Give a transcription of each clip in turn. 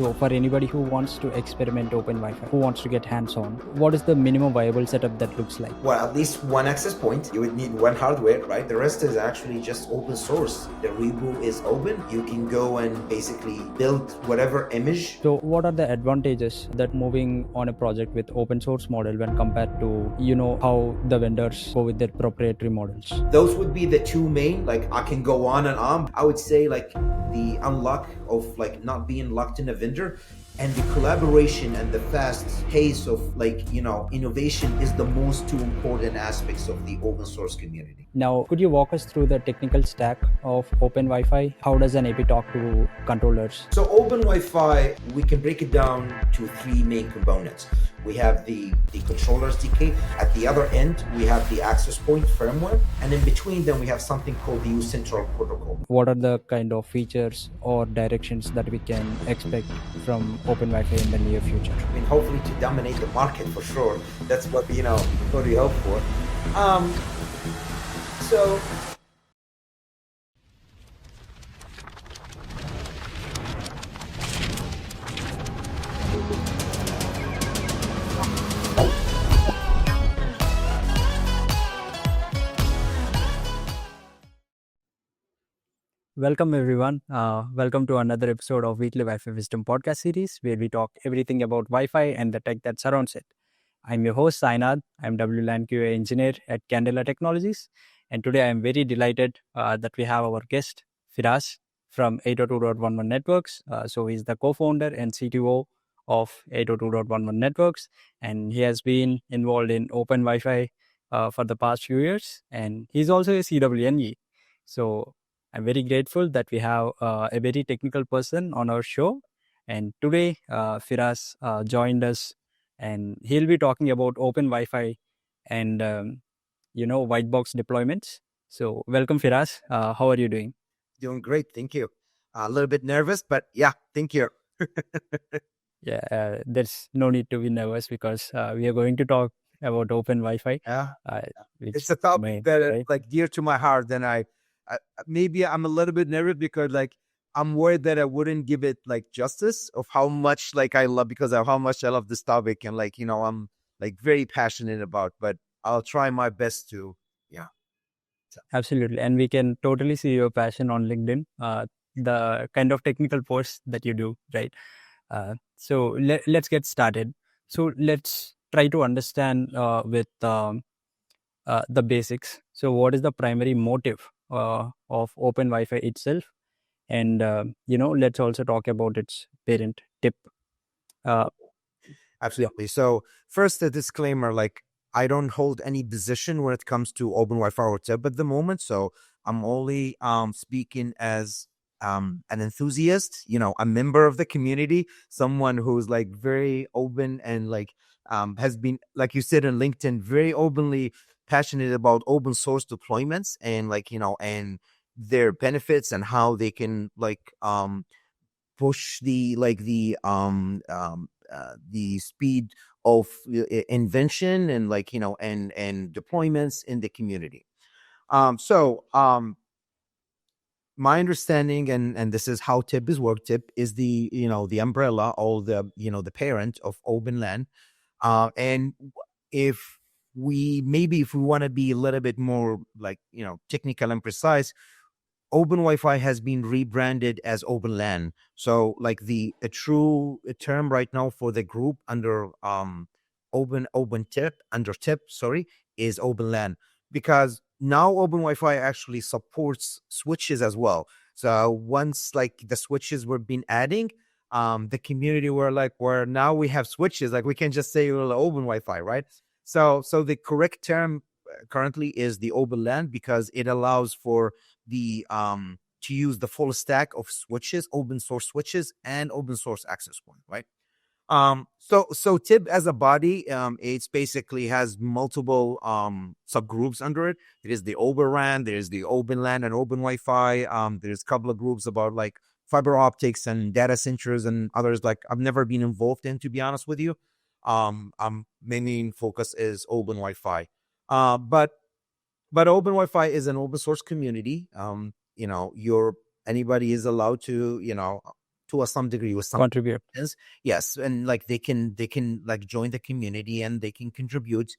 So for anybody who wants to experiment open Wi-Fi, who wants to get hands-on, what is the minimum viable setup that looks like? Well, at least one access point. You would need one hardware, right? The rest is actually just open source. The repo is open. You can go and basically build whatever image. So what are the advantages that moving on a project with open source model when compared to, how the vendors go with their proprietary models? Those would be the two main. Like, I can go on and on. I would say like the unlock of like not being locked in a vendor, and the collaboration and the fast pace of innovation is the most two important aspects of the open source community. Now, could you walk us through the technical stack of open Wi-Fi? How does an AP talk to controllers? So open Wi-Fi, we can break it down to three main components. We have the controller SDK. At the other end, we have the access point firmware. And in between them, we have something called the U-Central protocol. What are the kind of features or directions that we can expect from open Wi-Fi in the near future? I mean, hopefully to dominate the market for sure. That's what we hope for. So Welcome everyone. Welcome to another episode of Weekly Wi-Fi Wisdom podcast series, where we talk everything about Wi-Fi and the tech that surrounds it. I'm your host Sainad. I'm WLAN QA engineer at Candela Technologies, and today I'm very delighted that we have our guest Firas from 802.11 Networks. So he's the co-founder and CTO of 802.11 Networks, and he has been involved in open Wi-Fi for the past few years, and he's also a CWNE. So I'm very grateful that we have a very technical person on our show. And today, Firas joined us, and he'll be talking about open Wi-Fi and, white box deployments. So welcome, Firas. How are you doing? doing great, thank you. A little bit nervous, but yeah, thank you. Yeah, there's no need to be nervous because we are going to talk about open Wi-Fi. Yeah, It's a topic that is like dear to my heart. And I maybe I'm a little bit nervous because like I'm worried that I wouldn't give it like justice of how much like I love, because of how much I love this topic, and like I'm like very passionate about. But I'll try my best to. Yeah, Absolutely. And we can totally see your passion on LinkedIn, the kind of technical posts that you do, right? So let's get started. So let's try to understand with the basics. So what is the primary motive of open Wi-Fi itself? And, let's also talk about its parent tip. absolutely. So first, a disclaimer: like I don't hold any position when it comes to open Wi-Fi or TIP at the moment. So I'm only speaking as an enthusiast, a member of the community, someone who's like very open and like has been, like you said on LinkedIn, very openly passionate about open source deployments and like and their benefits and how they can like push the speed of invention and like and deployments in the community. My understanding, and this is how TIP is work. TIP is the the umbrella or the the parent of open LAN. And if if we want to be a little bit more like technical and precise, open Wi-Fi has been rebranded as open LAN. So like a true term right now for the group under open tip under tip, sorry, is open LAN, because now open Wi-Fi actually supports switches as well. So once like the switches were been adding, the community were like, where now we have switches, like we can just say well, open Wi-Fi, right? So the correct term currently is the open LAN, because it allows for the to use the full stack of switches, open source switches and open source access point, right? So TIP as a body, it's basically has multiple subgroups under it. It is the open RAN, there's the open LAN and open Wi-Fi. There's a couple of groups about like fiber optics and data centers and others like I've never been involved in, to be honest with you. My main focus is open Wi-Fi. But open Wi-Fi is an open source community. Anybody is allowed to to some degree with some Contribute. friends. Yes, and like they can like join the community and they can contribute.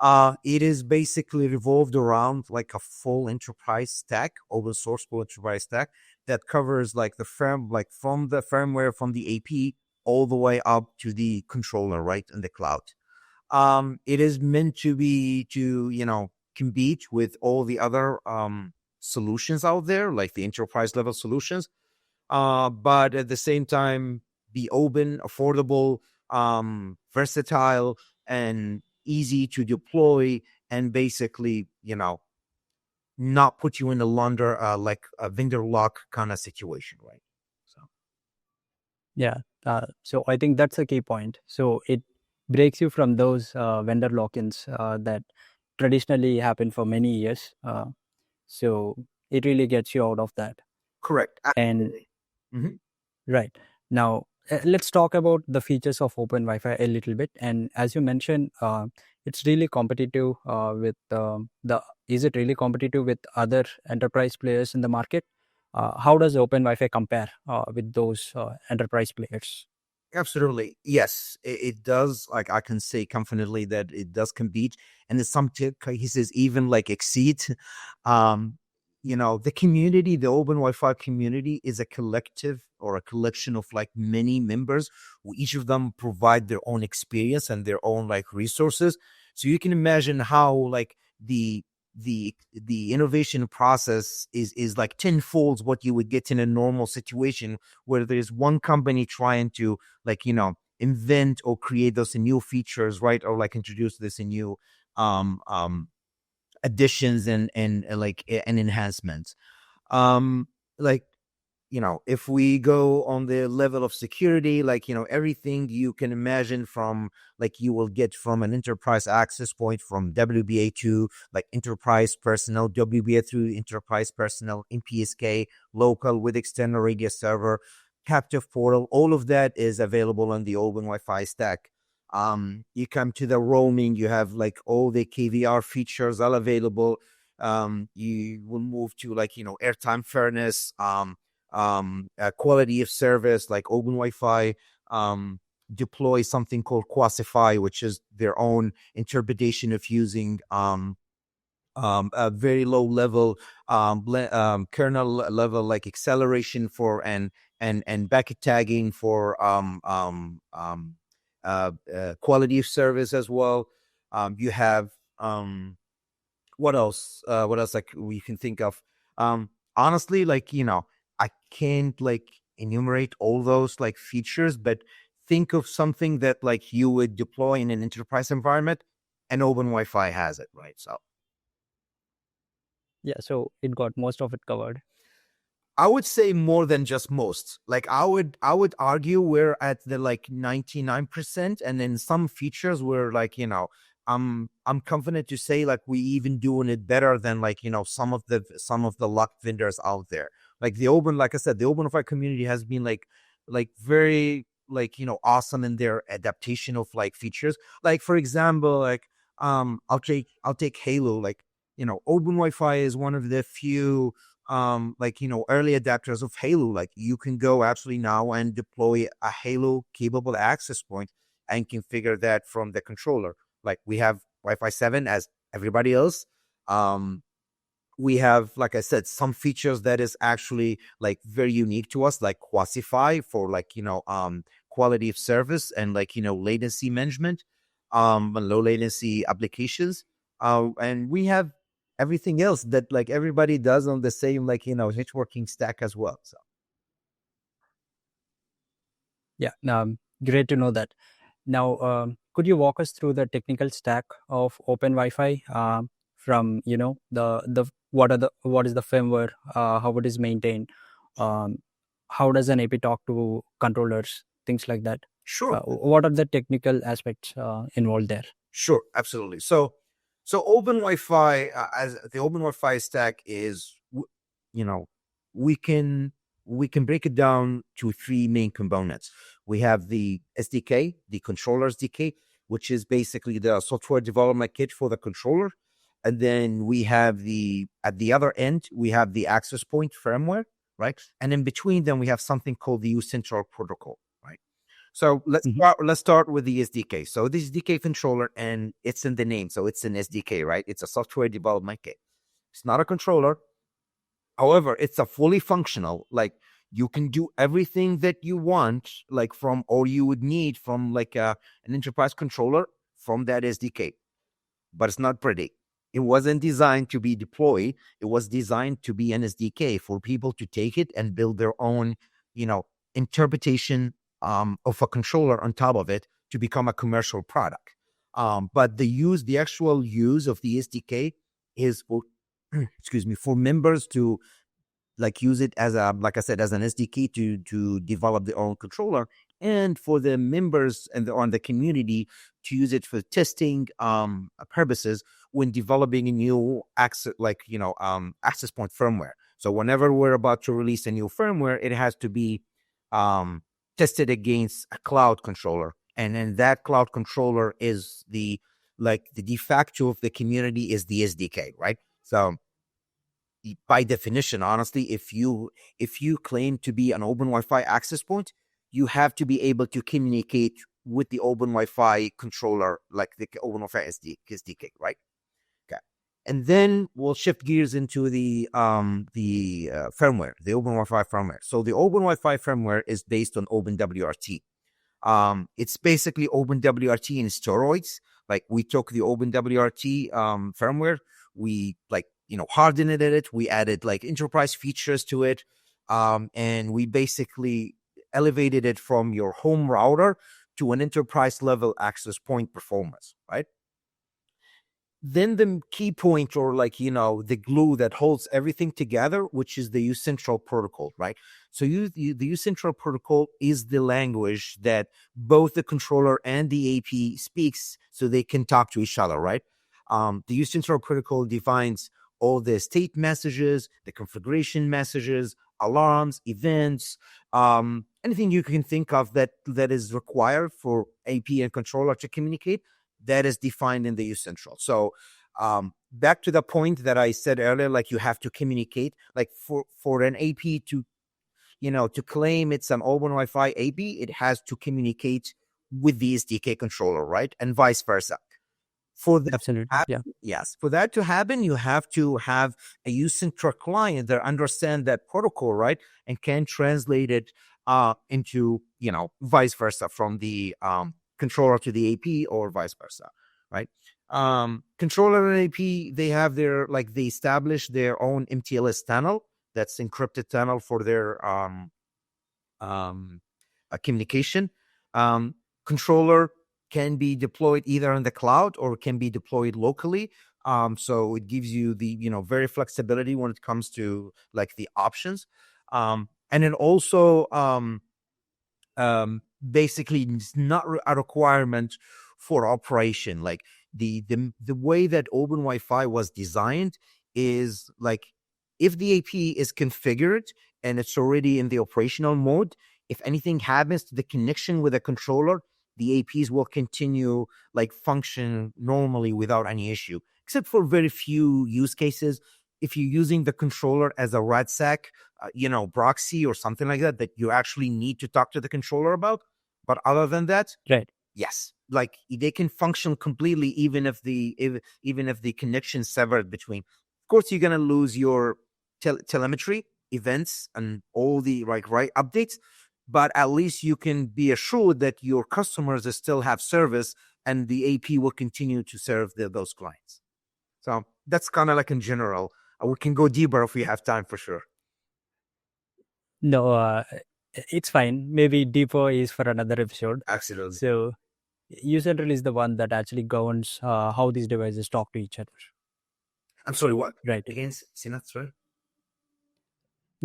It is basically revolved around like a full enterprise stack, open source full enterprise stack that covers like the like from the firmware from the AP all the way up to the controller, right, in the cloud. It is meant to be to, compete with all the other solutions out there, like the enterprise level solutions. But at the same time, be open, affordable, versatile, and easy to deploy, and basically, not put you in a like a vendor lock kind of situation, right? So Yeah. So I think that's a key point. So it breaks you from those vendor lock-ins that traditionally happen for many years. So it really gets you out of that. correct, And absolutely. Mhm. right now, let's talk about the features of Open Wi-Fi a little bit. And as you mentioned, it's really competitive with the. Is it really competitive with other enterprise players in the market? How does Open Wi-Fi compare with those enterprise players? Absolutely. Yes, it does. Like I can say confidently that it does compete, and in some cases even like exceed. Um, the community, the open Wi-Fi community, is a collective or a collection of like many members who each of them provide their own experience and their own like resources. So you can imagine how like the innovation process is like tenfold what you would get in a normal situation where there's one company trying to like invent or create those new features, right, or like introduce this new um um additions and like and enhancements. Like if we go on the level of security, like everything you can imagine from like you will get from an enterprise access point, from WBA to like enterprise personnel, WBA through enterprise personnel, MPSK, local with external radius server, captive portal, all of that is available on the open Wi-Fi stack. You come to the roaming, you have like all the KVR features all available. You will move to like airtime fairness, quality of service, like open Wi-Fi deploy something called Quasify, which is their own interpretation of using a very low level kernel level like acceleration for and bucket tagging for quality of service as well. You have what else like we can think of. Honestly, like I can't like enumerate all those like features, but think of something that like you would deploy in an enterprise environment, and open Wi-Fi has it, right? So Yeah, so it got most of it covered. I would say more than just most. Like I would argue we're at the like 99%, and then some features we're like, I'm confident to say like we even doing it better than like, some of the lock vendors out there. Like like I said, the open Wi-Fi community has been like very like, awesome in their adaptation of like features. Like for example, like I'll take Halo. Like, open Wi-Fi is one of the few like early adapters of Halo. Like you can go actually now and deploy a Halo capable access point and configure that from the controller. Like we have Wi-Fi 7 as everybody else. um we have, like I said, some features that is actually like very unique to us, like Quasify for like quality of service and like latency management, and low latency applications. And we have everything else that like everybody does on the same like networking stack as well. So Yeah, great to know that. Now, could you walk us through the technical stack of Open Wi-Fi from the what is the firmware, how it is maintained, um, how does an AP talk to controllers, things like that. sure. What are the technical aspects involved there? Sure, absolutely. So Open Wi-Fi, as the Open Wi-Fi stack is, you know, we can we can break it down to three main components. We have the SDK, the controller SDK, which is basically the software development kit for the controller, and then we have the at the other end we have the access point firmware, right? And in between them, we have something called the uCentral protocol, right? So Hmm. let's start with the SDK. So this SDK controller, and it's in the name, so it's an SDK, right? It's a software development kit. It's not a controller. However, it's a fully functional, like you can do everything that you want, like from, or you would need from like an enterprise controller from that SDK, but it's not pretty. It wasn't designed to be deployed. It was designed to be an SDK for people to take it and build their own, you know, interpretation of a controller on top of it to become a commercial product. But the actual use of the SDK is for, excuse me, for members to like use it as a, like I said, as an SDK to develop their own controller, and for the members and on the community to use it for testing purposes when developing a new access, like access point firmware. So whenever we're about to release a new firmware, it has to be um, tested against a cloud controller, and then that cloud controller is the, like the de facto of the community is the SDK, right? So by definition, honestly, if you claim to be an open Wi-Fi access point, you have to be able to communicate with the open Wi-Fi controller, like the open Wi-Fi SDK, right? Okay, and then we'll shift gears into the firmware, the open Wi-Fi firmware. So the open Wi-Fi firmware is based on OpenWRT. It's basically OpenWRT in steroids. Like we took the OpenWRT firmware, we like hardened it, we added like enterprise features to it, and we basically elevated it from your home router to an enterprise level access point performance, right? Then the key point, or like the glue that holds everything together, which is the uCentral protocol, right? So the uCentral protocol is the language that both the controller and the AP speaks, so they can talk to each other, right? The uCentral protocol defines all the state messages, the configuration messages, alarms, events, anything you can think of that is required for AP and controller to communicate, that is defined in the uCentral. So back to the point that I said earlier, like you have to communicate, like for an AP to to claim it's an open Wi-Fi AP, it has to communicate with the SDK controller, right? And vice versa. For that to Absolutely. Yeah. happen, yes, for that to happen, you have to have a uCentral client that understand that protocol, right, and can translate it into vice versa from the controller to the AP or vice versa, right? Controller and AP, they have their, like they establish their own MTLS tunnel, that's encrypted tunnel for their um, communication. Controller can be deployed either in the cloud or can be deployed locally. So it gives you the very flexibility when it comes to like the options. And then also basically it's not a requirement for operation. Like the way that open Wi-Fi was designed is like, if the AP is configured and it's already in the operational mode, if anything happens to the connection with the controller, the APs will continue like function normally without any issue, except for very few use cases. If you're using the controller as a RADSAC, proxy or something like that, that you actually need to talk to the controller about. But other than that, Right. yes, like they can function completely, even if even if the connection severed between. Of course, you're gonna lose your telemetry events and all the right updates, but at least you can be assured that your customers still have service, and the AP will continue to serve those clients. So that's kind of like in general. We can go deeper if we have time for sure. No, it's fine. Maybe deeper is for another episode. Absolutely. So uCentral is the one that actually governs how these devices talk to each other. I'm sorry, what? Right. Again, Sinat, sorry?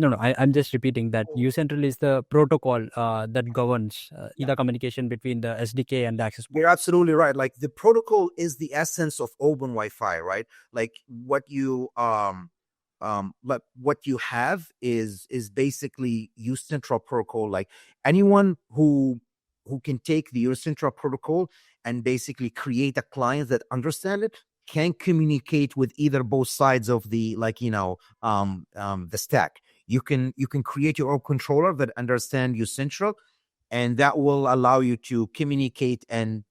No, I'm just repeating that uCentral is the protocol that governs the communication between the SDK and the access point. You're absolutely right. Like the protocol is the essence of open Wi-Fi, right? Like what you have is basically uCentral protocol. Like anyone who can take the uCentral protocol and basically create a client that understand it can communicate with either both sides of the the stack. You can create your own controller that understand you central, and that will allow you to communicate and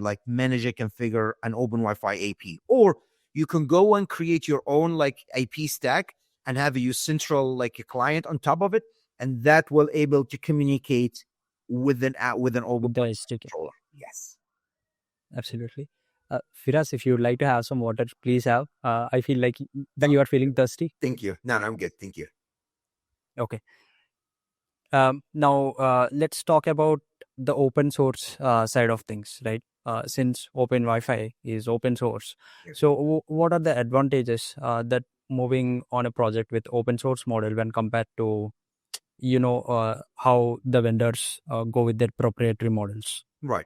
like manage and configure an open Wi-Fi AP. Or you can go and create your own like AP stack and have a central like a client on top of it, and that will able to communicate with an open with the Wi-Fi SDK. controller. Yes. Absolutely. Firas, if you'd like to have some water, please have. I feel like Uh, you are feeling thirsty. Thank you. No, I'm good. Thank you. Okay. Now, let's talk about the open source side of things, right? Since Open Wi-Fi is open source, Yes. so what are the advantages that moving on a project with open source model when compared to how the vendors go with their proprietary models? Right.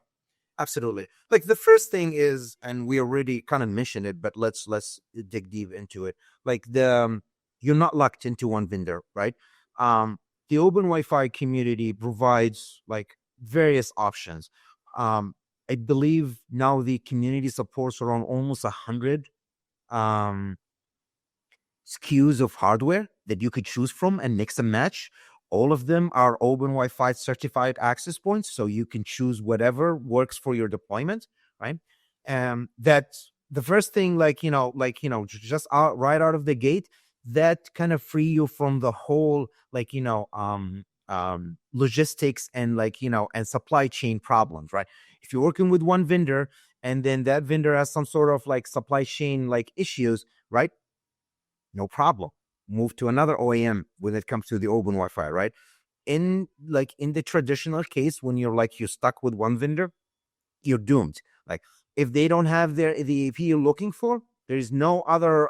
Absolutely. Like the first thing is, and we already kind of mentioned it, but let's dig deep into it. Like you're not locked into one vendor, right? Um, the open Wi-Fi community provides like various options. Um, I believe now the community supports around almost 100 um SKUs of hardware that you could choose from and mix and match. All of them are open Wi-Fi certified access points, so you can choose whatever works for your deployment, right? That the first thing, just right out of the gate, that kind of free you from the whole, logistics and and supply chain problems, right? If you're working with one vendor and then that vendor has some sort of like supply chain like issues, right? No problem. Move to another OEM when it comes to the open Wi-Fi, right? In the traditional case, when you're stuck with one vendor, you're doomed. Like if they don't have the AP you're looking for, there is no other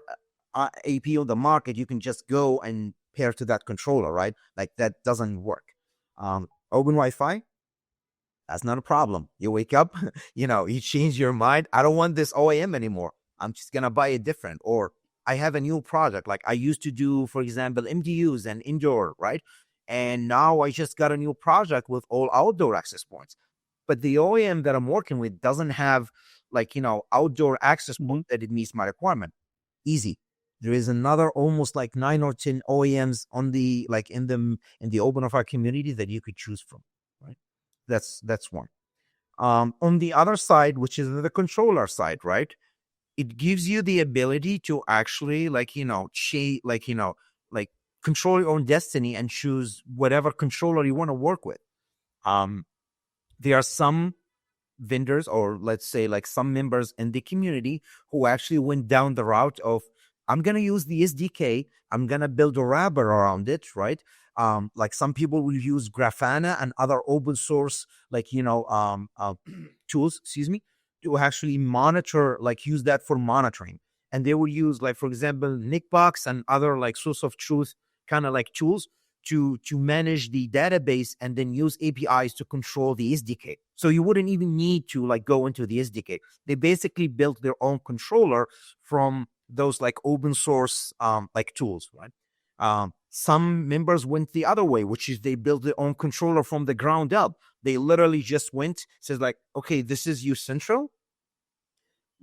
AP on the market. You can just go and pair to that controller, right? Like that doesn't work. Open Wi-Fi, that's not a problem. You wake up, you change your mind. I don't want this OEM anymore. I'm just gonna buy a different. Or I have a new project. Like I used to do, for example, MDUs and indoor, right? And now I just got a new project with all outdoor access points. But the OEM that I'm working with doesn't have outdoor access Hmm. point that it meets my requirement. Easy. There is another almost like 9 or 10 OEMs on the in the open of our community that you could choose from. Right. That's one. On the other side, which is the controller side, right? It gives you the ability to actually like control your own destiny and choose whatever controller you want to work with. Um, there are some vendors, or let's say like some members in the community, who actually went down the route of, I'm going to use the SDK, I'm going to build a wrapper around it, right? Like some people will use Grafana and other open source tools, excuse me, to actually monitor, like use that for monitoring. And they will use, like, for example, Nickbox and other like source of truth kind of like tools to manage the database, and then use APIs to control the SDK. So you wouldn't even need to like go into the SDK. They basically built their own controller from those like open source like tools, right? Some members went the other way, which is they built their own controller from the ground up. They literally just went, says like, okay, this is you central.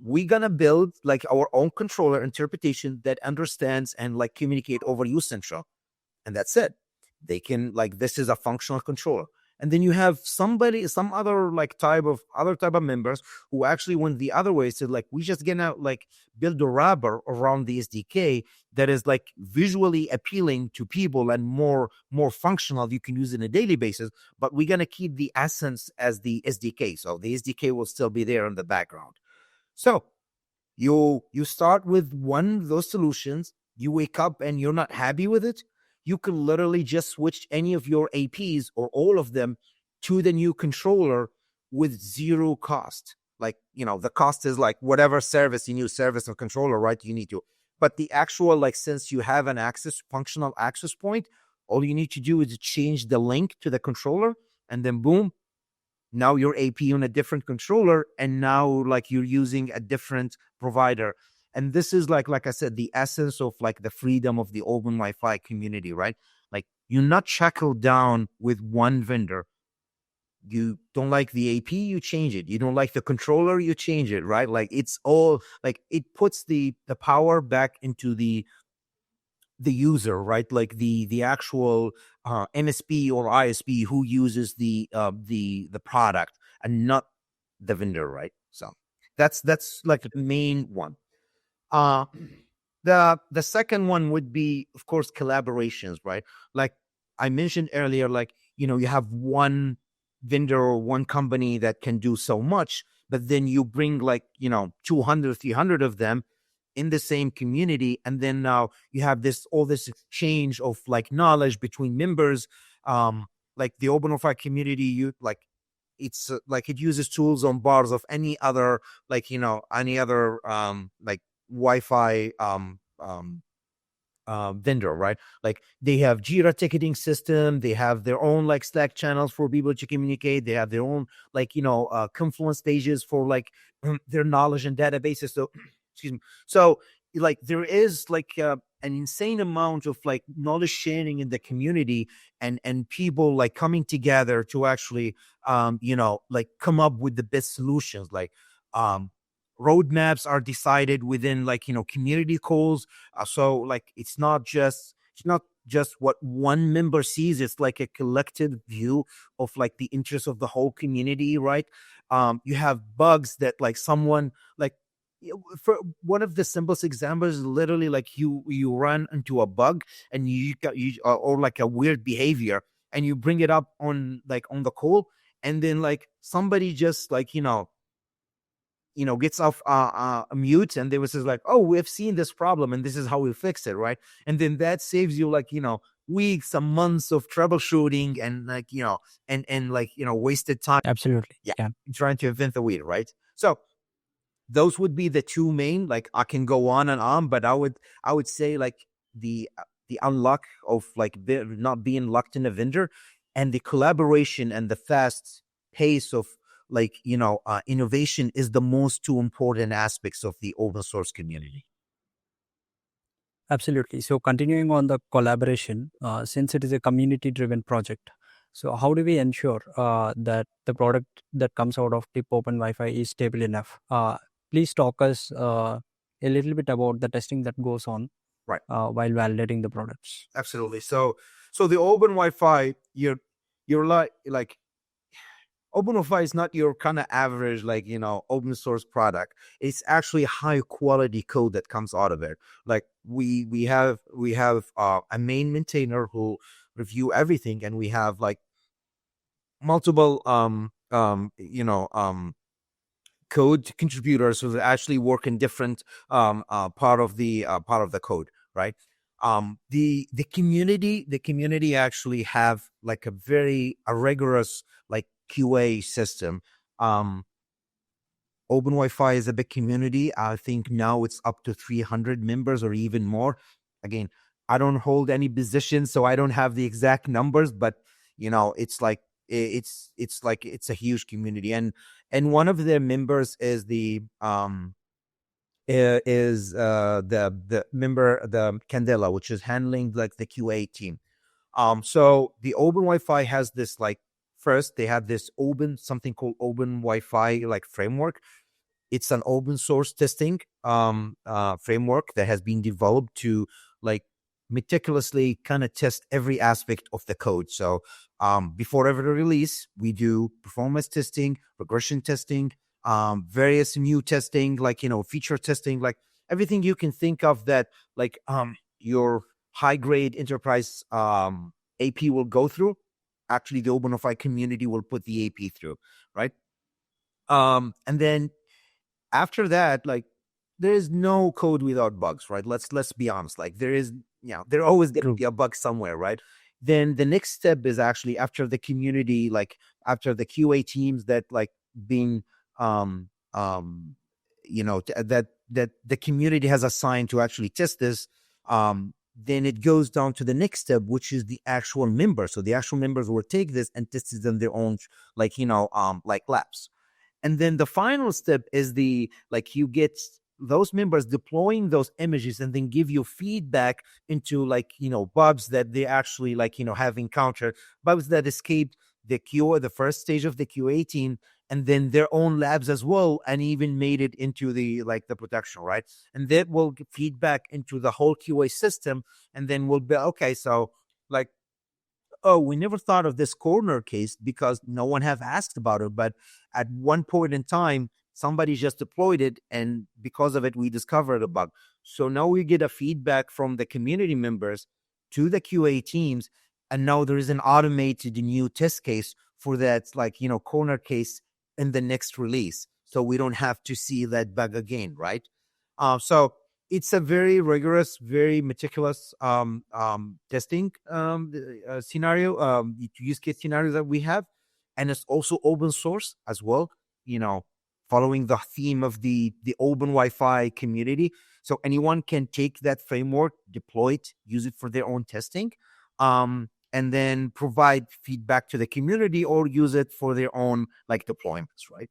We're gonna build like our own controller interpretation that understands and like communicate over you central, and that's it. They can, like, this is a functional controller. And then you have some other like type of members who actually went the other way, said like, we just gonna like build a wrapper around the SDK that is like visually appealing to people and more functional, you can use it on a daily basis, but we're gonna keep the essence as the SDK, so the SDK will still be there in the background. So you start with one of those solutions, you wake up and you're not happy with it, you can literally just switch any of your APs or all of them to the new controller with zero cost. Like, the cost is like whatever service you need, service or controller, right? You need to. But the actual, like, since you have an functional access point, all you need to do is change the link to the controller, and then boom, now your AP on a different controller, and now like you're using a different provider. And this is like I said, the essence of like the freedom of the open Wi-Fi community, right? Like you're not shackled down with one vendor. You don't like the AP, you change it. You don't like the controller, you change it, right? Like it's all like, it puts the power back into the user, right? Like the actual MSP or ISP who uses the product, and not the vendor, right? So that's like the main one. Uh, the second one would be, of course, collaborations, right? Like I mentioned earlier, like, you have one vendor or one company that can do so much, but then you bring like, 200, 300 of them in the same community, and then now you have this all this exchange of like knowledge between members. um like the OpenWiFi community, you like, it's like it uses tools on bars of any other, like, any other like Wi-Fi vendor, right? Like they have Jira ticketing system, they have their own like Slack channels for people to communicate, they have their own like, Confluence pages for like their knowledge and databases. So excuse me. So like there is like an insane amount of like knowledge sharing in the community, and people like coming together to actually like come up with the best solutions. Like um roadmaps are decided within like, community calls. So like it's not just what one member sees, it's like a collective view of like the interest of the whole community, right? You have bugs that like someone like, for one of the simplest examples is literally like you run into a bug, and you got you or like a weird behavior, and you bring it up on like on the call, and then like somebody just like, gets off mute, and they was just like, oh, we've seen this problem and this is how we fix it, right? And then that saves you like, weeks and months of troubleshooting, and like, and like, wasted time. Absolutely. Yeah, Yeah. trying to invent the wheel, right? So those would be the two main. Like I can go on and on, but I would say like the unlock of like not being locked in a vendor, and the collaboration and the fast pace of like, innovation is the most two important aspects of the open source community. Absolutely. So, continuing on the collaboration, since it is a community driven project, so how do we ensure that the product that comes out of tip open Wi-Fi is stable enough? Please talk us a little bit about the testing that goes on Right. while validating the products. Absolutely. So the open Wi-Fi, you're like OpenWiFi is not your kind of average, like, open source product. It's actually high quality code that comes out of it. Like we have a main maintainer who review everything, and we have like multiple code contributors who actually work in different part of the code, right? The community actually have like a rigorous like QA system. um Open Wi-Fi is a big community. I think now it's up to 300 members or even more. Again, I don't hold any position, so I don't have the exact numbers, but it's like it's a huge community, and one of their members is the member, the Candela, which is handling like the QA team. So the Open Wi-Fi has this like, first they have this something called Open Wi-Fi like framework. It's an open source testing framework that has been developed to like meticulously kind of test every aspect of the code. So before every release, we do performance testing, regression testing, various new testing, like feature testing, like everything you can think of that like your high grade enterprise AP will go through. Actually, the OpenWiFi community will put the AP through, right? And then after that, like there is no code without bugs, right? Let's be honest. Like there always gonna True. be a bug somewhere, right? Then the next step is actually after the community, like after the QA teams that like being that the community has assigned to actually test this. Then it goes down to the next step, which is the actual members. So the actual members will take this and test it on their own, like like labs. And then the final step is the like you get those members deploying those images and then give you feedback into like bugs that they actually like have encountered, bugs that escaped the first stage of the QA team, and then their own labs as well, and even made it into the like the production, right? And that will feed back into the whole QA system, and then we'll be okay. So like, oh, we never thought of this corner case because no one have asked about it. But at one point in time, somebody just deployed it, and because of it, we discovered a bug. So now we get a feedback from the community members to the QA teams, and now there is an automated new test case for that, like corner case in the next release. So we don't have to see that bug again, right? So it's a very rigorous, very meticulous testing scenario, use case scenario that we have, and it's also open source as well. You know, following the theme of the open Wi-Fi community, so anyone can take that framework, deploy it, use it for their own testing, and then provide feedback to the community or use it for their own like deployments, right?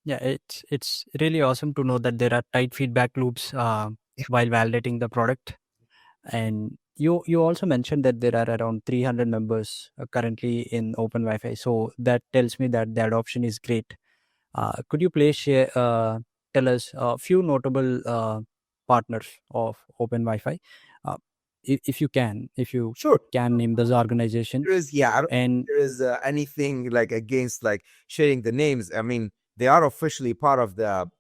Yeah, it's really awesome to know that there are tight feedback loops while validating the product. And you also mentioned that there are around 300 members currently in Open Wi-Fi. So that tells me that the adoption is great. Could you please tell us a few notable partners of Open Wi-Fi, uh, if you Sure. can name those organizations? There is, yeah, I don't think And there is anything like against like sharing the names. I mean, they are officially part of the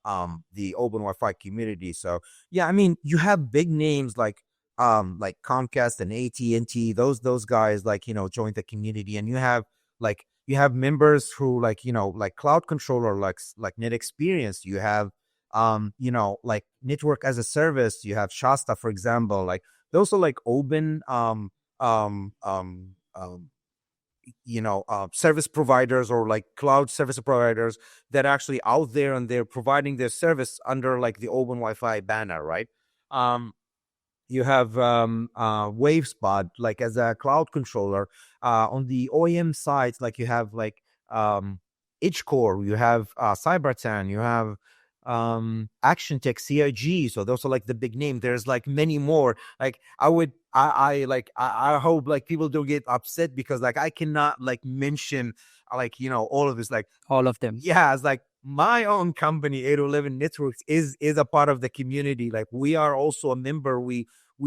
open Wi-Fi community. So yeah, I mean, you have big names like Comcast and AT&T. Those guys like joined the community, and you have members who like like Cloud Controller, like Net Experience. You have like Network as a Service. You have Shasta, for example. Like those are like open um um um service providers or like cloud service providers that actually out there, and they're providing their service under like the open Wi-Fi banner, right? You have WaveSpot like as a cloud controller. On the OEM sides, like you have like Itchcore, you have Cybertan, you have Action Tech, CIG. So those are like the big name. There's like many more. Like I hope like people don't get upset because like I cannot like mention like all of this. Like all of them. yeah, it's like my own company 811 Networks is a part of the community. Like we are also a member. We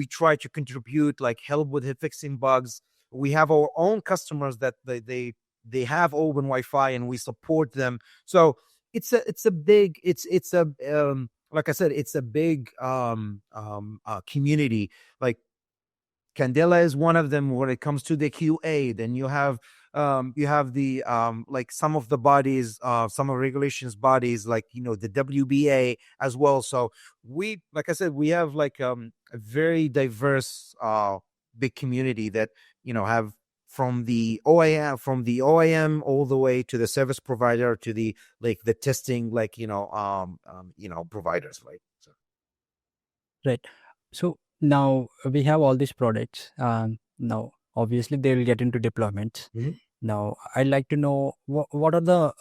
try to contribute, like help with fixing bugs. We have our own customers that they have open Wi-Fi, and we support them. So it's a big it's a like I said, it's a big community. Like Candela is one of them when it comes to the QA. Then you have the like some of the bodies, some of regulations bodies, like the WBA as well. So we, like I said, we have like a very diverse big community that have from the OEM all the way to the service provider to the like the testing, like providers, right? So Right. So now we have all these products. Now, obviously, they will get into deployments. Mhm. Now, I'd like to know what are the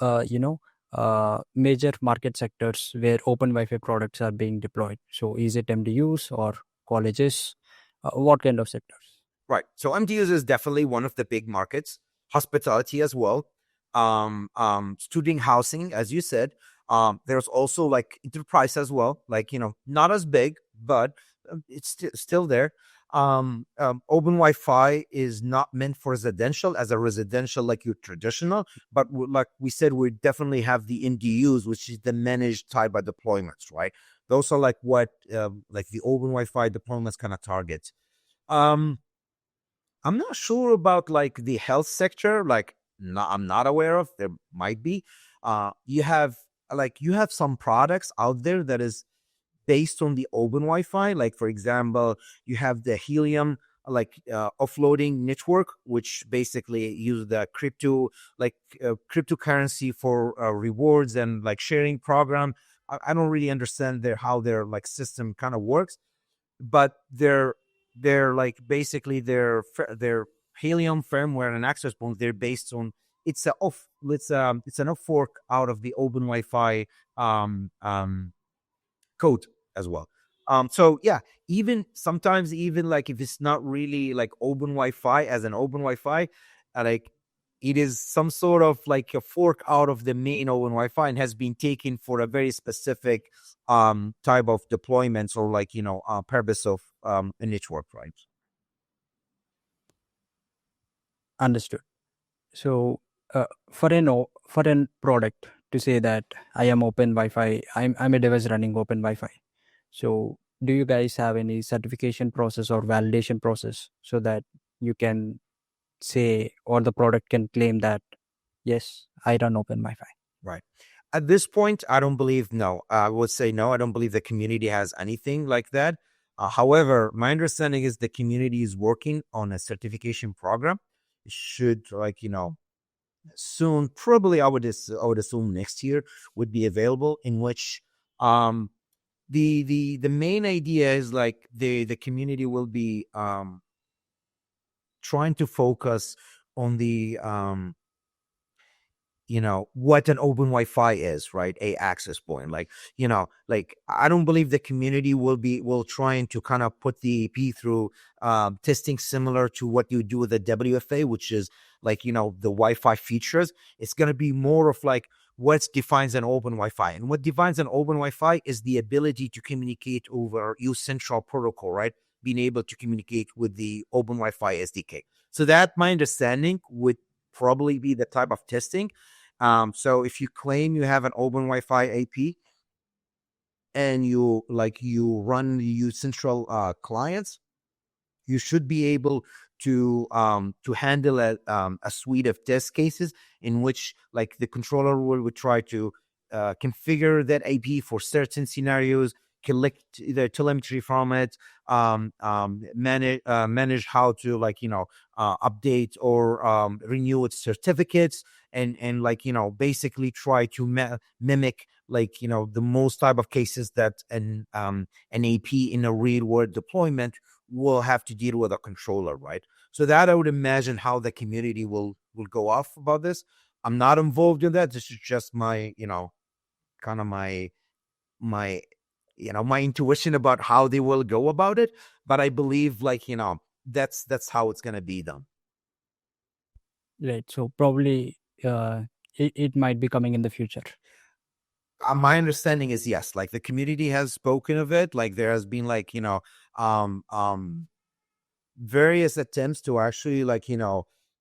major market sectors where open Wi-Fi products are being deployed. So, is it MDUs or colleges? What kind of sectors? Right. So MDUs is definitely one of the big markets. Hospitality as well. Student housing, as you said. There's also like enterprise as well. Like not as big, but it's still there. Open Wi-Fi is not meant for residential as a residential like your traditional, but like we said, we definitely have the MDUs, which is the managed type of deployments, right? Those are like what like the open Wi-Fi deployments kind of target. Um, I'm not sure about like the health sector. Like, I'm not aware of. There might be. You have some products out there that is based on the open Wi-Fi. Like, for example, you have the Helium offloading network, which basically use the cryptocurrency for rewards and like sharing program. I don't really understand how their like system kind of works, but they're like basically their Helium firmware and access points. They're based on it's an off fork out of the open Wi-Fi code as well. So yeah, even sometimes even like if it's not really like open Wi-Fi as an open Wi-Fi, like it is some sort of like a fork out of the main open Wi-Fi and has been taken for a very specific type of deployments or like purpose of a network, right? Understood. So, for an product to say that I am open Wi-Fi, I'm a device running open Wi-Fi. So, do you guys have any certification process or validation process so that you can say, or the product can claim that yes, I run open Wi-Fi? Right. At this point, I don't believe, no. I would say no. I don't believe the community has anything like that. However, my understanding is the community is working on a certification program. It should, like, soon, probably I would assume next year would be available, in which um the main idea is like the community will be trying to focus on the what an open Wi-Fi is, right? A access point. Like, like I don't believe the community will trying to kind of put the EP through testing similar to what you do with the WFA, which is like, the Wi-Fi features. It's going to be more of like what defines an open Wi-Fi. And what defines an open Wi-Fi is the ability to communicate over use central protocol, right? Being able to communicate with the open Wi-Fi SDK. So that, my understanding, would probably be the type of testing. So if you claim you have an open Wi-Fi AP and you run you central clients, you should be able to handle a suite of test cases in which like the controller would try to configure that AP for certain scenarios, collect the telemetry from it, manage how to like update or renew its certificates, and like basically try to mimic like the most type of cases that an AP in a real world deployment will have to deal with a controller, right? So that I would imagine how the community will go off about this. I'm not involved in that. This is just my, kind of my my intuition about how they will go about it. But I believe like, that's how it's gonna be done. Right. So probably it might be coming in the future. My understanding is yes, like the community has spoken of it. Like there has been like, um um various attempts to actually like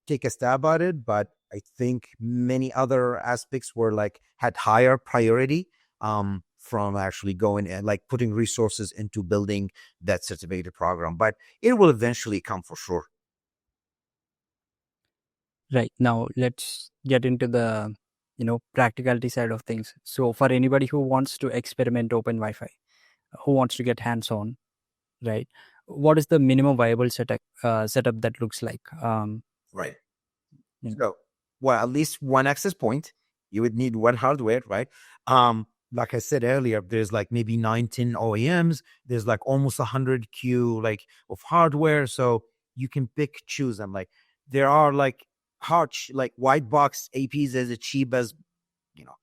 take a stab at it, but I think many other aspects were like had higher priority from actually going and like putting resources into building that certificated program, but it will eventually come for sure. Right. Now let's get into the practicality side of things. So for anybody who wants to experiment open Wi-Fi, who wants to get hands on, right? What is the minimum viable setup that looks like? Right. You know, So, well, at least one access point. You would need one hardware, right? Like I said earlier, there's like maybe 19 OEMs. There's like almost 100 Q like of hardware, so you can pick, choose them. Like there are like like white box APs as cheap as you know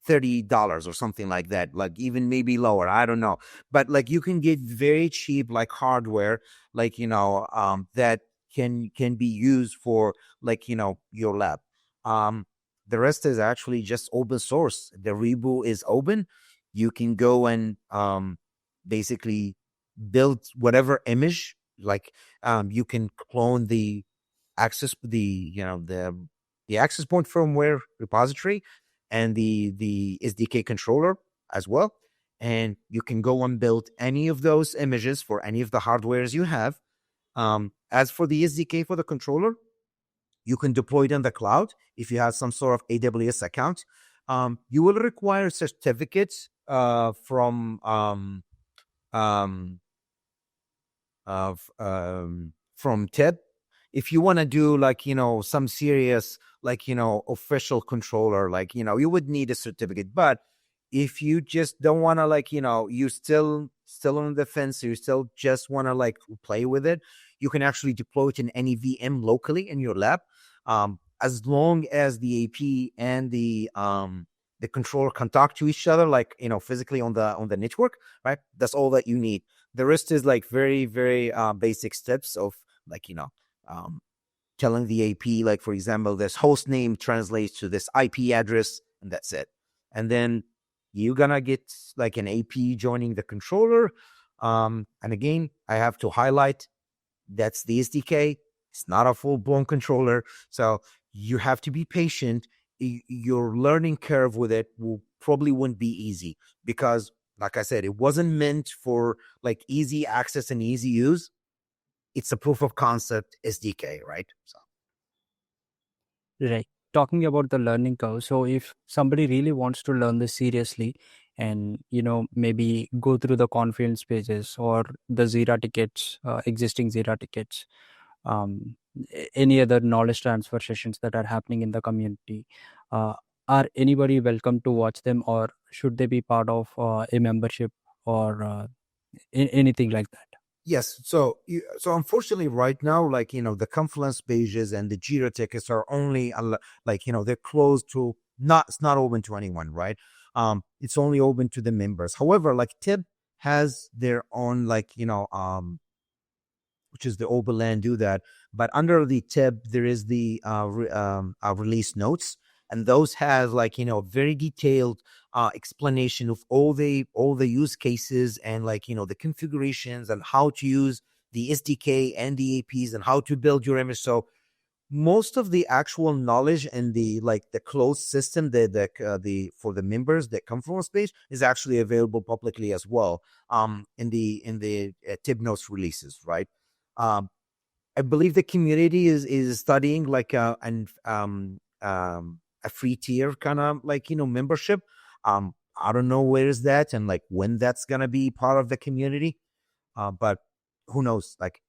$30 or something like that, like even maybe lower, I don't know. But like you can get very cheap like hardware, like that can be used for like your lab. um the rest is actually just open source. The reboot is open. You can go and basically build whatever image, like you can clone the access the the access point firmware repository and the SDK controller as well. And you can go and build any of those images for any of the hardwares you have. As for the SDK for the controller, you can deploy it in the cloud if you have some sort of AWS account. You will require certificates um, from TIP. If you want to do like some serious like official controller, like you would need a certificate. But if you just don't want to like you still on the fence, you still just want to like play with it, you can actually deploy it in any VM locally in your lab. As long as the AP and the controller can talk to each other, like physically on the network, right? That's all that you need. The rest is like very, very basic steps of like, um, telling the AP, like, for example, this host name translates to this IP address, and that's it. And then you're gonna get like an AP joining the controller. And again, I have to highlight that's the SDK. It's not a full blown controller. So you have to be patient. Your learning curve with it will probably wouldn't be easy because, like I said, it wasn't meant for like easy access and easy use. It's a proof of concept SDK, right? So Right. Talking about the learning curve. So if somebody really wants to learn this seriously and, maybe go through the Confluence pages or the Zira tickets, existing Zira tickets, um, any other knowledge transfer sessions that are happening in the community, uh, are anybody welcome to watch them, or should they be part of a membership or anything like that? yes. So unfortunately, right now, like the Confluence pages and the Jira tickets are only like they're closed to not. It's not open to anyone, right? It's only open to the members. However, like Tib has their own like which is the overland do that. But under the tip, there is the release notes, and those have like very detailed explanation of all the use cases and like the configurations and how to use the SDK and the APs and how to build your image. So most of the actual knowledge and the like the closed system the for the members that come from a space is actually available publicly as well in the tip notes releases, right? um I believe the community is studying like a free tier kind of like membership. I don't know where is that and like when that's gonna be part of the community, but who knows, like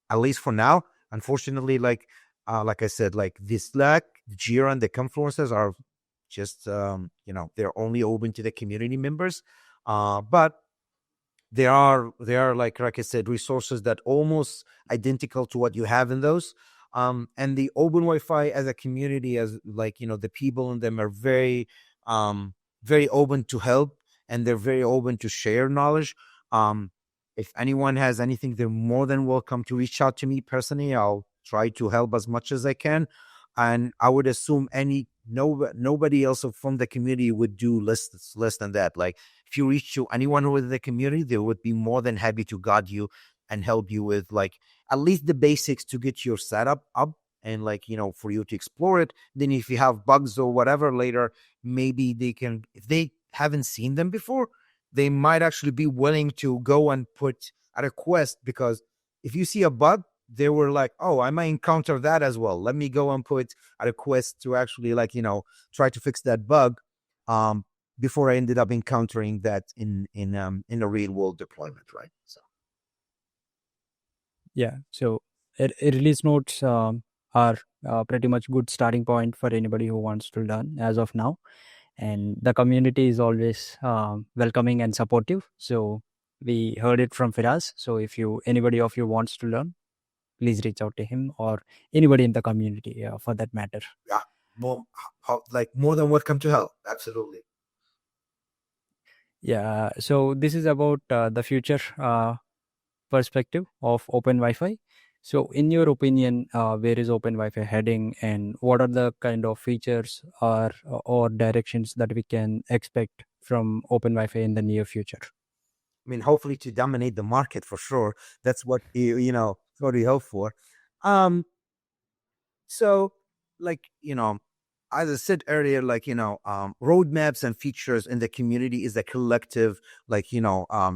at least for now. Unfortunately, like I said, like the Slack, the Jira, and the Confluences are just they're only open to the community members. But there are like I said, resources that almost identical to what you have in those. And the Open Wi-Fi as a community, as like the people in them are very open to help, and they're very open to share knowledge. Um, if anyone has anything, they're more than welcome to reach out to me personally. I'll try to help as much as I can, and I would assume nobody else from the community would do less than that. Like if you reach to anyone within the community, they would be more than happy to guide you and help you with like at least the basics to get your setup up and like for you to explore it. Then if you have bugs or whatever later, maybe they can, if they haven't seen them before, they might actually be willing to go and put a request, because if you see a bug, they were like, oh, I might encounter that as well, let me go and put a request to actually like try to fix that bug, before I ended up encountering that in a real world deployment, right? So Yeah. So release notes are pretty much good starting point for anybody who wants to learn as of now, and the community is always welcoming and supportive. So we heard it from Firas. So if anybody of you wants to learn, please reach out to him or anybody in the community, for that matter. yeah, more than welcome to help. Absolutely. Yeah. So this is about the future perspective of Open Wi-Fi. So, in your opinion, where is Open Wi-Fi heading, and what are the kind of features or directions that we can expect from Open Wi-Fi in the near future? I mean, hopefully to dominate the market for sure. That's what what we hope for. Um, so like as I said earlier, like roadmaps and features in the community is a collective like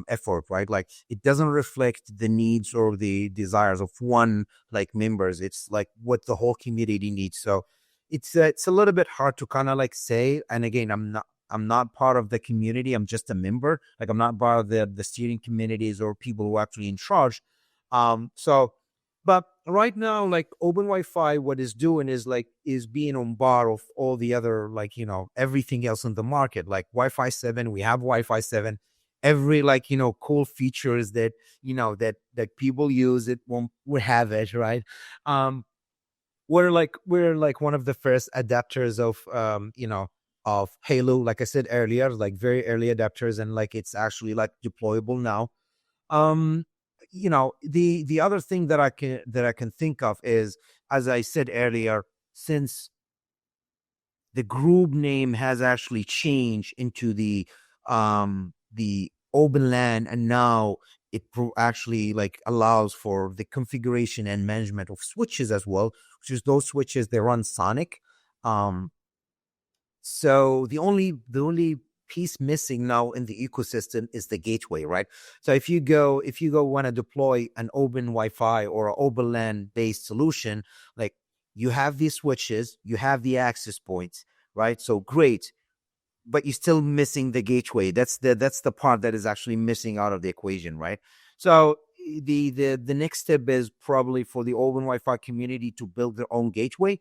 effort, right? Like it doesn't reflect the needs or the desires of one like members. It's like what the whole community needs. So it's a little bit hard to kind of like say. And again, I'm not part of the community. I'm just a member. Like I'm not part of the steering communities or people who are actually in charge. So but right now, like Open Wi-Fi, what is doing is like is being on bar of all the other like everything else in the market, like Wi-Fi 7. We have Wi-Fi 7. Every like cool features that that people use it won't we have it, right? Um, we're like one of the first adapters of Halo, like I said earlier, like very early adapters, and like it's actually like deployable now. um the other thing that I can think of is as I said earlier, since the group name has actually changed into the open LAN, and now actually like allows for the configuration and management of switches as well, which is those switches they run Sonic. Um, so the only piece missing now in the ecosystem is the gateway, right? So if you go want to deploy an open Wi-Fi or an open LAN based solution, like you have these switches, you have the access points, right? So great, but you're still missing the gateway. That's the part that is actually missing out of the equation, right? So the next step is probably for the open Wi-Fi community to build their own gateway.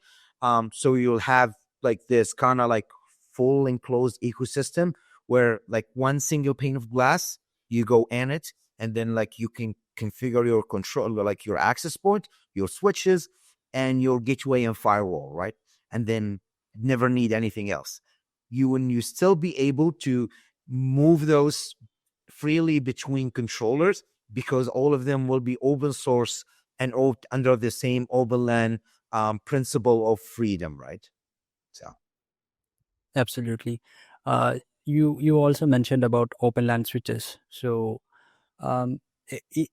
So you'll have like this kind of like full enclosed ecosystem where like one single pane of glass, you go in it, and then like you can configure your control, like your access point, your switches, and your gateway and firewall, right? And then never need anything else. You still be able to move those freely between controllers because all of them will be open source and under the same open LAN principle of freedom, right? So Absolutely. You also mentioned about open LAN switches. So, um, i- i-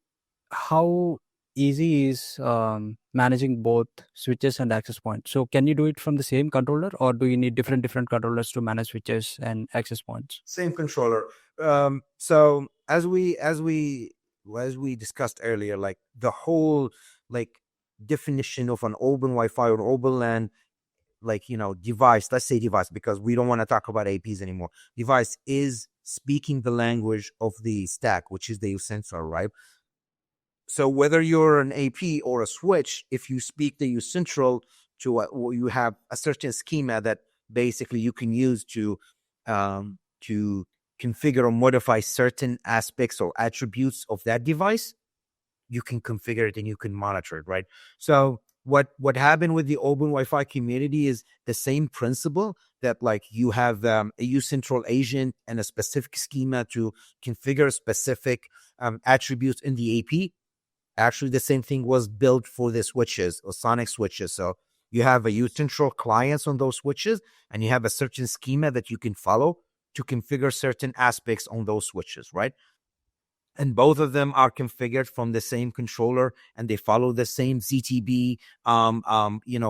how easy is managing both switches and access points? So, can you do it from the same controller, or do you need different controllers to manage switches and access points? same controller. So as we discussed earlier, like the whole like definition of an open Wi-Fi or open LAN, like device, let's say device, because we don't want to talk about APs anymore. Device is speaking the language of the stack, which is the sensor, right? So whether you're an AP or a switch, if you speak the central you have a certain schema that basically you can use to configure or modify certain aspects or attributes of that device. You can configure it and you can monitor it, right? So what happened with the open Wi-Fi community is the same principle, that like you have a use central agent and a specific schema to configure specific attributes in the AP. Actually, the same thing was built for the switches or Sonic switches. So you have a use central clients on those switches, and you have a certain schema that you can follow to configure certain aspects on those switches, right? And both of them are configured from the same controller, and they follow the same ZTB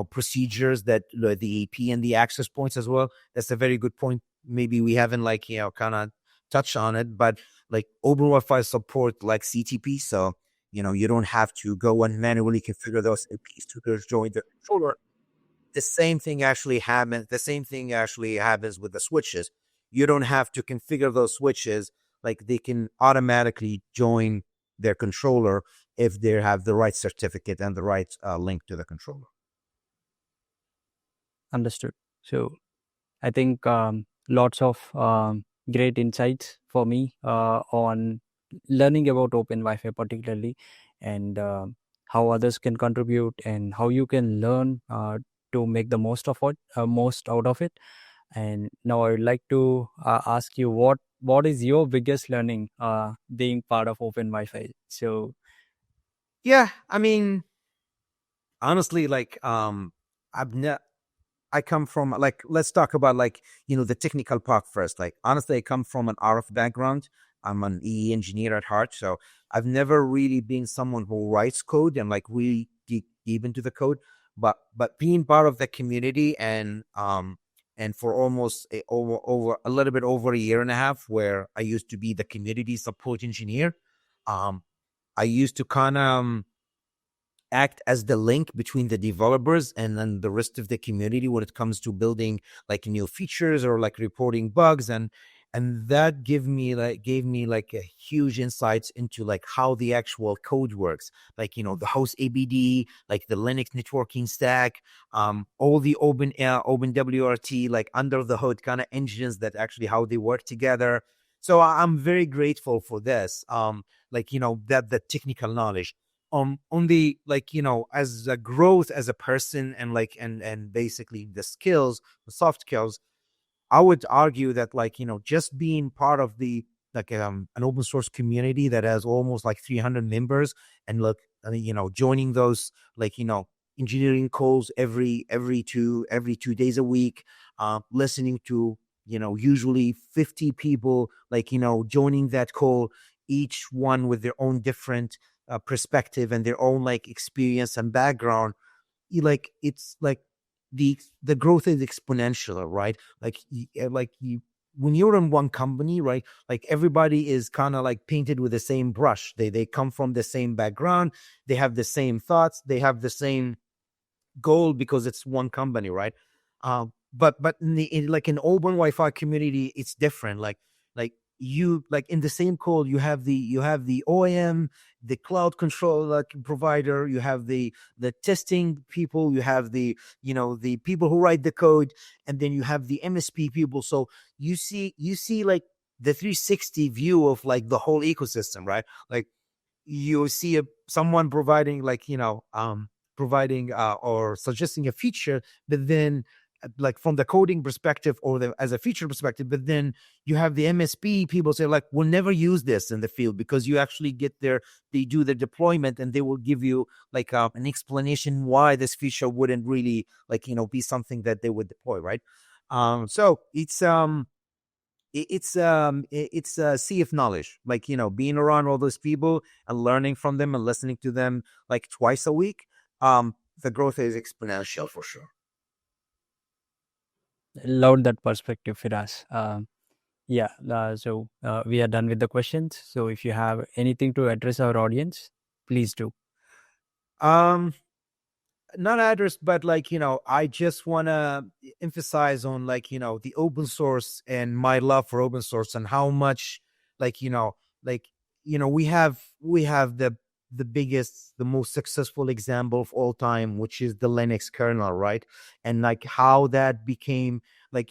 procedures that the AP and the access points as well. That's a very good point. Maybe we haven't like kind of touched on it, but like open Wi-Fi support like CTP, so you don't have to go and manually configure those APs to join the controller. The same thing actually happens with the switches. You don't have to configure those switches, like they can automatically join their controller if they have the right certificate and the right link to the controller. Understood. So, I think lots of great insights for me on learning about open Wi-Fi particularly, and how others can contribute and how you can learn to make the most out of it. And now I would like to ask you what is your biggest learning being part of open Wi-Fi? So Yeah, I mean, honestly, like I've ne- I come from, like, let's talk about like the technical part first. Like honestly, I come from an RF background. I'm an EE engineer at heart, so I've never really been someone who writes code and like really deep into the code. But being part of the community, and for almost over a little bit over a year and a half, where I used to be the community support engineer. Um, I used to kind of act as the link between the developers and then the rest of the community when it comes to building like new features or like reporting bugs, and that gave me like a huge insights into like how the actual code works, like the host ABD, like the Linux networking stack, all the open WRT, like under the hood kind of engines that actually how they work together. So I'm very grateful for this, like that the technical knowledge on the, like as a growth as a person, and like and basically the skills, the soft skills. I would argue that like just being part of the, like an open source community that has almost like 300 members, and look, joining those, like engineering calls every 2 days a week, listening to usually 50 people, like joining that call, each one with their own different perspective and their own like experience and background. It's like the growth is exponential, right? When you're in one company, right, like everybody is kind of like painted with the same brush. They come from the same background, they have the same thoughts, they have the same goal, because it's one company, right? But like in open Wi-Fi community, it's different. Like you, like in the same call, you have the OEM, the cloud control like provider, you have the testing people, you have the people who write the code, and then you have the MSP people. So you see like the 360 view of like the whole ecosystem, right? Like you see someone providing like providing or suggesting a feature, but then like from the coding perspective or as a feature perspective, but then you have the MSP people say like, we'll never use this in the field, because you actually get there, they do the deployment, and they will give you like an explanation why this feature wouldn't really like be something that they would deploy, right? So it's a sea of knowledge, like being around all those people and learning from them and listening to them like twice a week. The growth is exponential for sure. Love that perspective, Firas. Yeah, so we are done with the questions. So if you have anything to address our audience, please do. um Not address, but like I just want to emphasize on like the open source and my love for open source, and how much like like we have the biggest, the most successful example of all time, which is the Linux kernel, right? And like how that became like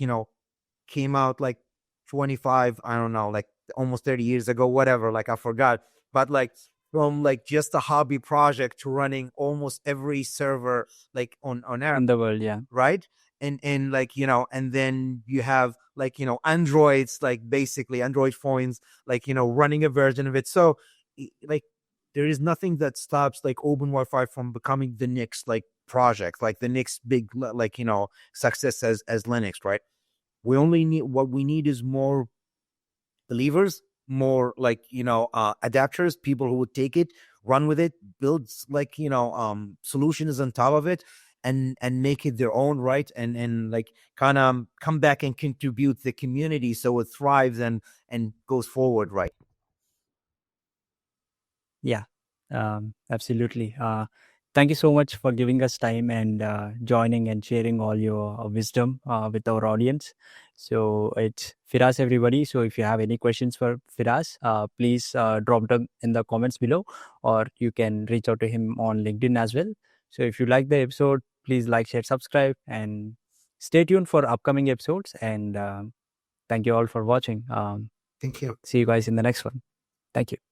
came out like 25, I don't know, like almost 30 years ago, whatever, like I forgot. But like from like just a hobby project to running almost every server like on air, In the world, yeah. right? And like and then you have like androids, like basically android phones, like running a version of it. So like there is nothing that stops like open Wi-Fi from becoming the next like project, like the next big like success as Linux, right? We only need, what we need is more believers, more like adapters, people who would take it, run with it, build like solutions on top of it, and make it their own, right? And like kind of come back and contribute the community so it thrives and goes forward, right? Yeah, absolutely. Thank you so much for giving us time and joining and sharing all your wisdom with our audience. So it's Firas, everybody. So if you have any questions for Firas, please drop them in the comments below, or you can reach out to him on LinkedIn as well. So if you like the episode, please like, share, subscribe, and stay tuned for upcoming episodes. And thank you all for watching. Thank you. See you guys in the next one. Thank you.